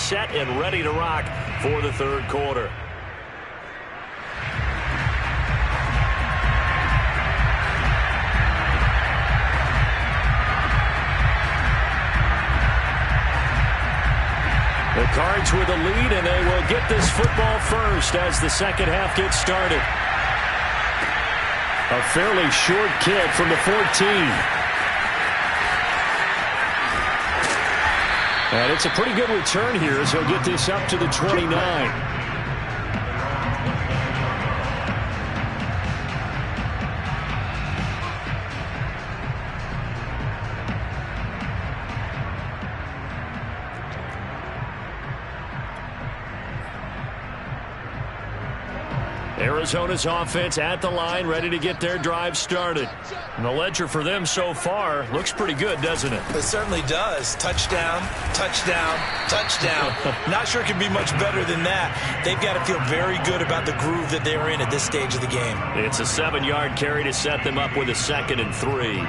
set and ready to rock for the third quarter. The Cards with a lead, and they will get this football first as the second half gets started. A fairly short kick from the 14. And it's a pretty good return here as he'll get this up to the 29. Arizona's offense at the line, ready to get their drive started. And the ledger for them so far looks pretty good, doesn't it? It certainly does. Touchdown, touchdown, touchdown. Not sure it can be much better than that. They've got to feel very good about the groove that they're in at this stage of the game. It's a 7-yard carry to set them up with a 2nd and 3.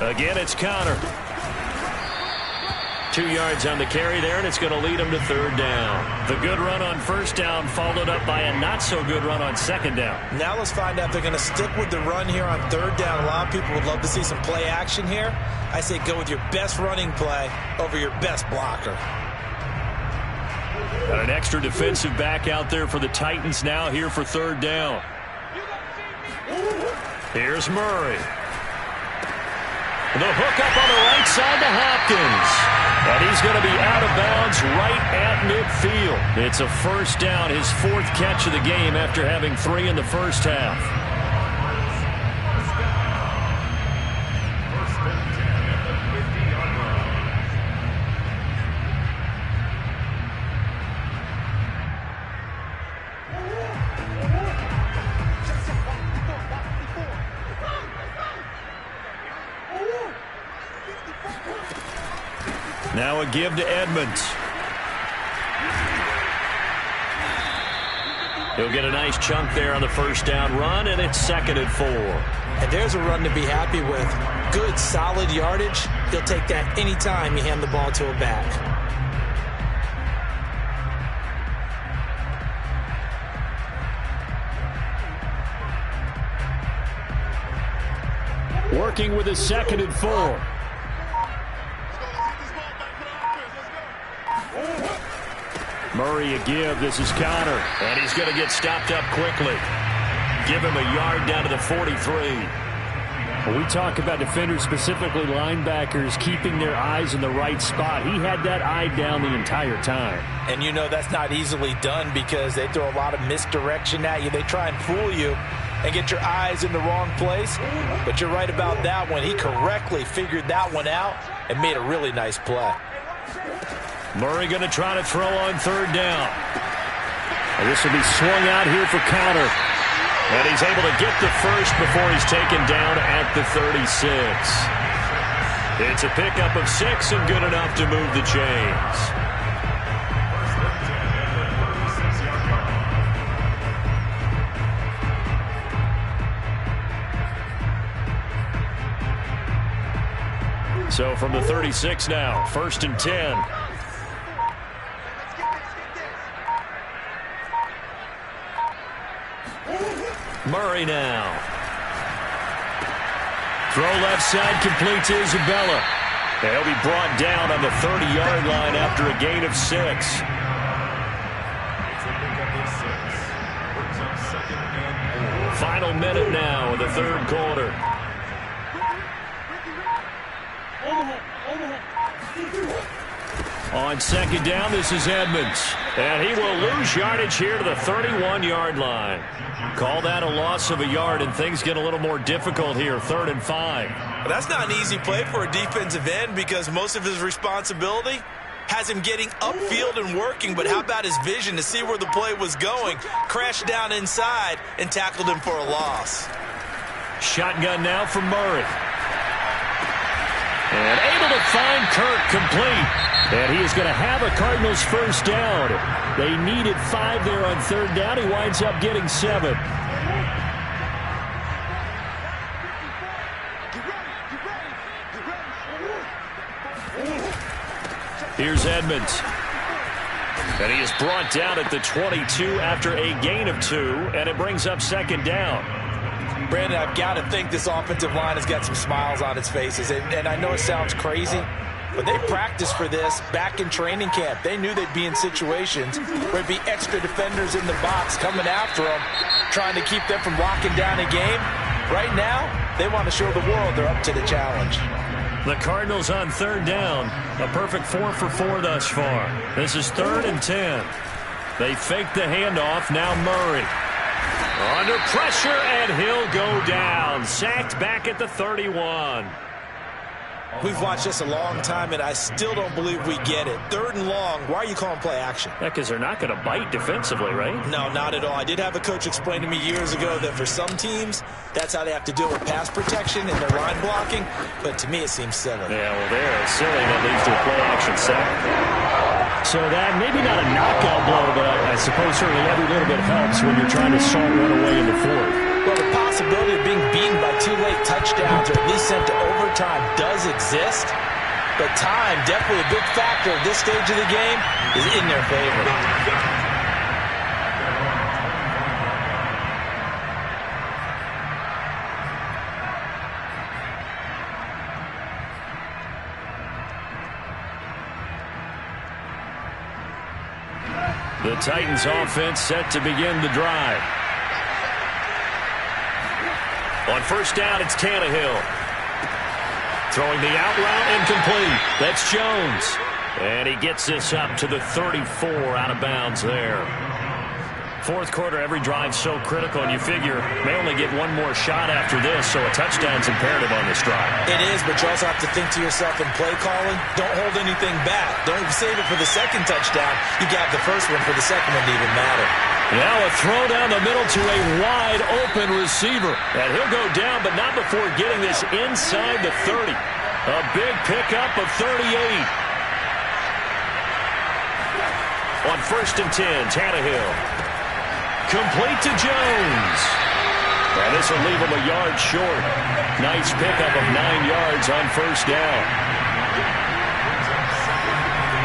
Again, it's Connor. 2 yards on the carry there, and it's going to lead him to 3rd down. The good run on 1st down followed up by a not-so-good run on 2nd down. Now let's find out if they're going to stick with the run here on 3rd down. A lot of people would love to see some play action here. I say go with your best running play over your best blocker. Got an extra defensive back out there for the Titans now here for 3rd down. Here's Murray. The hook up on the right side to Hopkins. And he's going to be out of bounds right at midfield. It's a 1st down, his 4th catch of the game after having 3 in the first half. Now a give to Edmonds. He'll get a nice chunk there on the 1st down run, and it's 2nd and 4. And there's a run to be happy with. Good, solid yardage. He'll take that anytime you hand the ball to a back. Working with a 2nd and 4. Murray a give. This is Connor. And he's going to get stopped up quickly. Give him a yard down to the 43. When we talk about defenders, specifically linebackers, keeping their eyes in the right spot, he had that eye down the entire time. And you know that's not easily done because they throw a lot of misdirection at you. They try and fool you and get your eyes in the wrong place. But you're right about that one. He correctly figured that one out and made a really nice play. Murray going to try to throw on 3rd down. And this will be swung out here for Connor. And he's able to get the first before he's taken down at the 36. It's a pickup of 6 and good enough to move the chains. So from the 36 now, 1st and 10. Murray now. Throw left side, complete to Isabella. He'll be brought down on the 30-yard line after a gain of 6. Final minute now of the 3rd quarter. On 2nd down, this is Edmonds. And he will lose yardage here to the 31-yard line. Call that a loss of a yard, and things get a little more difficult here, 3rd and 5. Well, that's not an easy play for a defensive end because most of his responsibility has him getting upfield and working, but how about his vision to see where the play was going? Crashed down inside and tackled him for a loss. Shotgun now from Murray. And able to find Kirk complete. And he is going to have a Cardinals first down. They needed 5 there on third down. He winds up getting 7. Here's Edmonds. And he is brought down at the 22 after a gain of 2, and it brings up second down. Brandon, I've got to think this offensive line has got some smiles on its faces. And I know it sounds crazy, but they practiced for this back in training camp. They knew they'd be in situations where there'd be extra defenders in the box coming after them, trying to keep them from locking down a game. Right now, they want to show the world they're up to the challenge. The Cardinals on third down. A perfect 4 for 4 thus far. This is 3rd and 10. They fake the handoff. Now Murray. Under pressure, and he'll go down. Sacked back at the 31. We've watched this a long time, and I still don't believe we get it. 3rd and long, why are you calling play action? Yeah, because they're not going to bite defensively, right? No, not at all. I did have a coach explain to me years ago that for some teams, that's how they have to deal with pass protection and their line blocking. But to me, it seems silly. Yeah, well, they're silly. That leads to a play action sack. So that, maybe not a knockout blow, but I suppose certainly every little bit helps when you're trying to salt one away in the 4th. Well, the possibility of being beaten by 2 late touchdowns or at least sent to overtime does exist. But time, definitely a big factor at this stage of the game, is in their favor. The Titans offense set to begin the drive. On first down, it's Tannehill. Throwing the out route, incomplete. That's Jones. And he gets this up to the 34, out of bounds there. 4th quarter, every drive so critical, and you figure may only get one more shot after this, so a touchdown's imperative on this drive. It is, but you also have to think to yourself in play calling, don't hold anything back. Don't save it for the second touchdown. You got the first one for the second one to even matter. Now a throw down the middle to a wide open receiver. And he'll go down, but not before getting this inside the 30. A big pickup of 38. On first and 10, Tannehill. Complete to Jones. And this will leave him a yard short. Nice pickup of 9 yards on first down.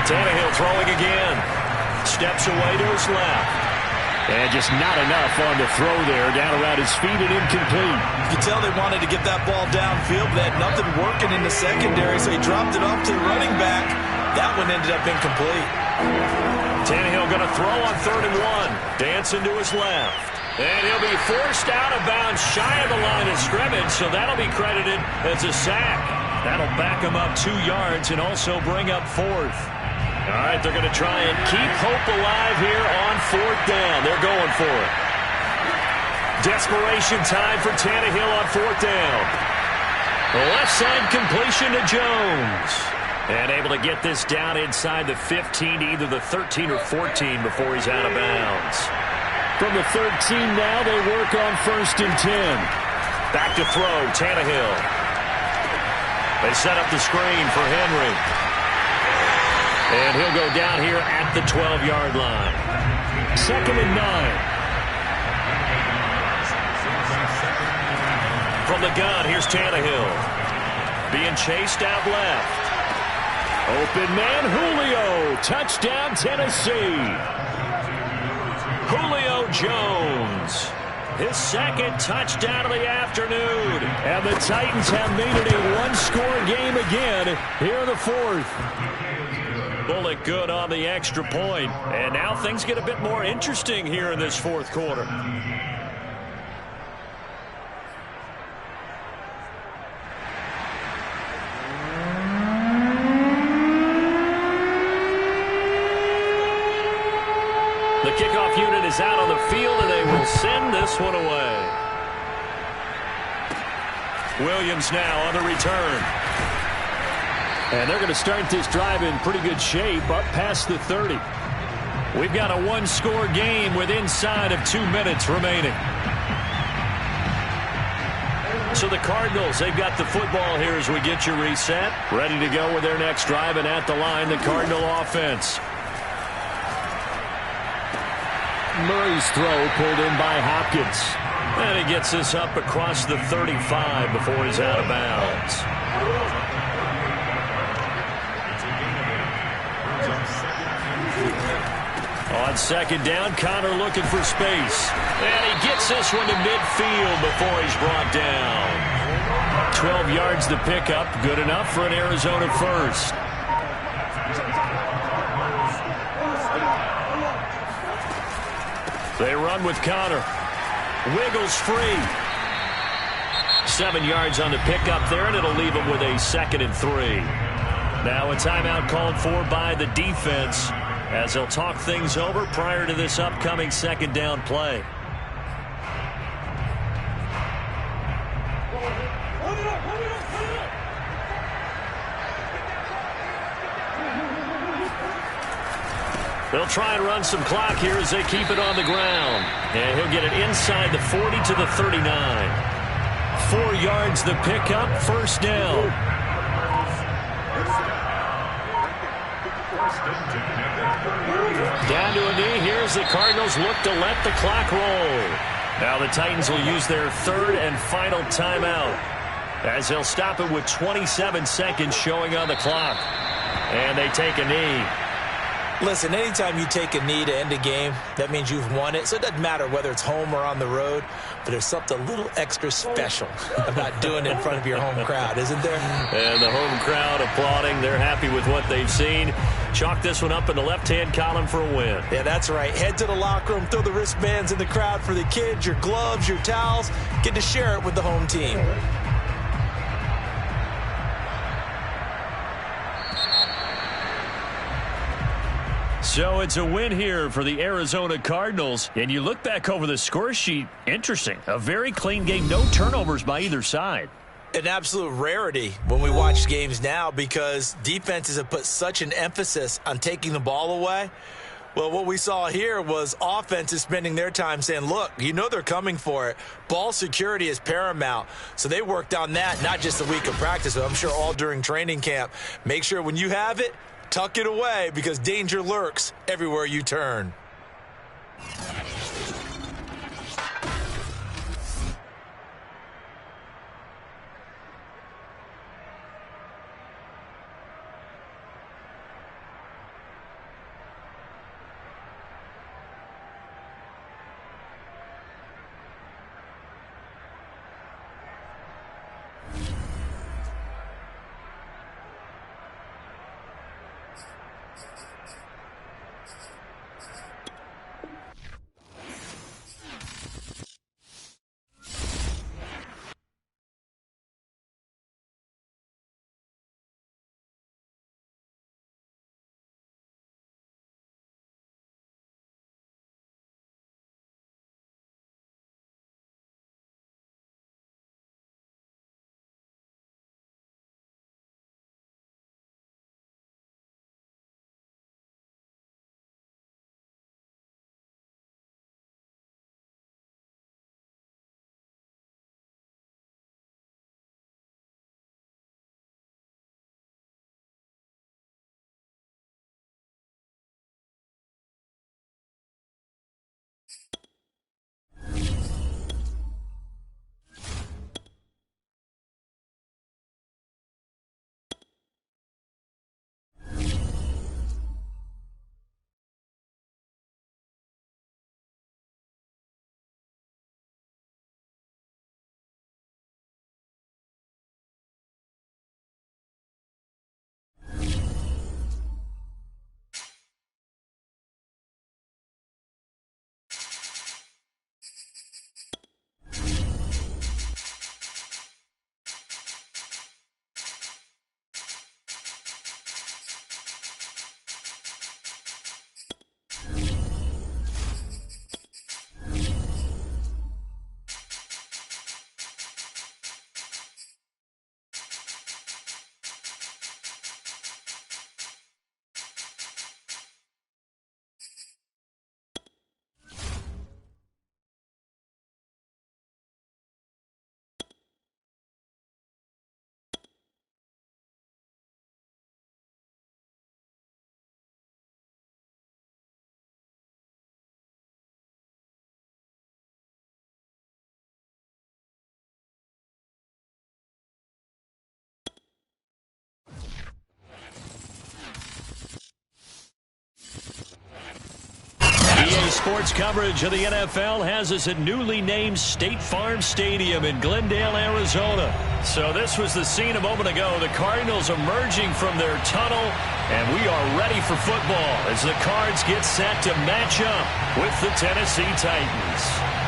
Tannehill throwing again. Steps away to his left. And just not enough on the throw there. Down around his feet and incomplete. You can tell they wanted to get that ball downfield, but they had nothing working in the secondary, so he dropped it off to the running back. That one ended up incomplete. Tannehill going to throw on 3rd and 1. Dancing to his left. And he'll be forced out of bounds shy of the line of scrimmage, so that'll be credited as a sack. That'll back him up 2 yards and also bring up 4th. All right, they're going to try and keep hope alive here on 4th down. They're going for it. Desperation time for Tannehill on 4th down. Left side completion to Jones. And able to get this down inside the 15 to either the 13 or 14 before he's out of bounds. From the 13 now, they work on first and 10. Back to throw, Tannehill. They set up the screen for Henry. And he'll go down here at the 12-yard line. 2nd and 9. From the gun, here's Tannehill. Being chased out left. Open man, Julio. Touchdown, Tennessee. Julio Jones. His 2nd touchdown of the afternoon. And the Titans have made it a one-score game again here in the 4th. Bullet good on the extra point. And now things get a bit more interesting here in this 4th quarter. The kickoff unit is out on the field, and they will send this one away. Williams now on the return. And they're going to start this drive in pretty good shape, up past the 30. We've got a one-score game with inside of 2 minutes remaining. So the Cardinals, they've got the football here as we get you reset. Ready to go with their next drive, and at the line, the Cardinal offense. Murray's throw pulled in by Hopkins. And he gets this up across the 35 before he's out of bounds. On second down, Connor looking for space. And he gets this one to midfield before he's brought down. 12 yards to pick up. Good enough for an Arizona first. They run with Connor. Wiggles free. 7 yards on the pickup there, and it'll leave him with a 2nd and 3. Now a timeout called for by the defense as they'll talk things over prior to this upcoming second down play. They'll try and run some clock here as they keep it on the ground. And he'll get it inside the 40 to the 39. 4 yards the pickup, first down. Down to a knee. Here's the Cardinals look to let the clock roll. Now the Titans will use their 3rd and final timeout as they'll stop it with 27 seconds showing on the clock. And they take a knee. Listen, anytime you take a knee to end a game, that means you've won it. So it doesn't matter whether it's home or on the road, but there's something a little extra special about doing it in front of your home crowd, isn't there? And the home crowd applauding. They're happy with what they've seen. Chalk this one up in the left-hand column for a win. Yeah, that's right. Head to the locker room, throw the wristbands in the crowd for the kids, your gloves, your towels. Get to share it with the home team. So it's a win here for the Arizona Cardinals. And you look back over the score sheet, interesting. A very clean game, no turnovers by either side. An absolute rarity when we watch games now because defenses have put such an emphasis on taking the ball away. Well, what we saw here was offenses spending their time saying, look, you know they're coming for it. Ball security is paramount. So they worked on that, not just a week of practice, but I'm sure all during training camp. Make sure when you have it, tuck it away because danger lurks everywhere you turn. Sports coverage of the NFL has us at newly named State Farm Stadium in Glendale, Arizona. So this was the scene a moment ago. The Cardinals emerging from their tunnel, and we are ready for football as the Cards get set to match up with the Tennessee Titans.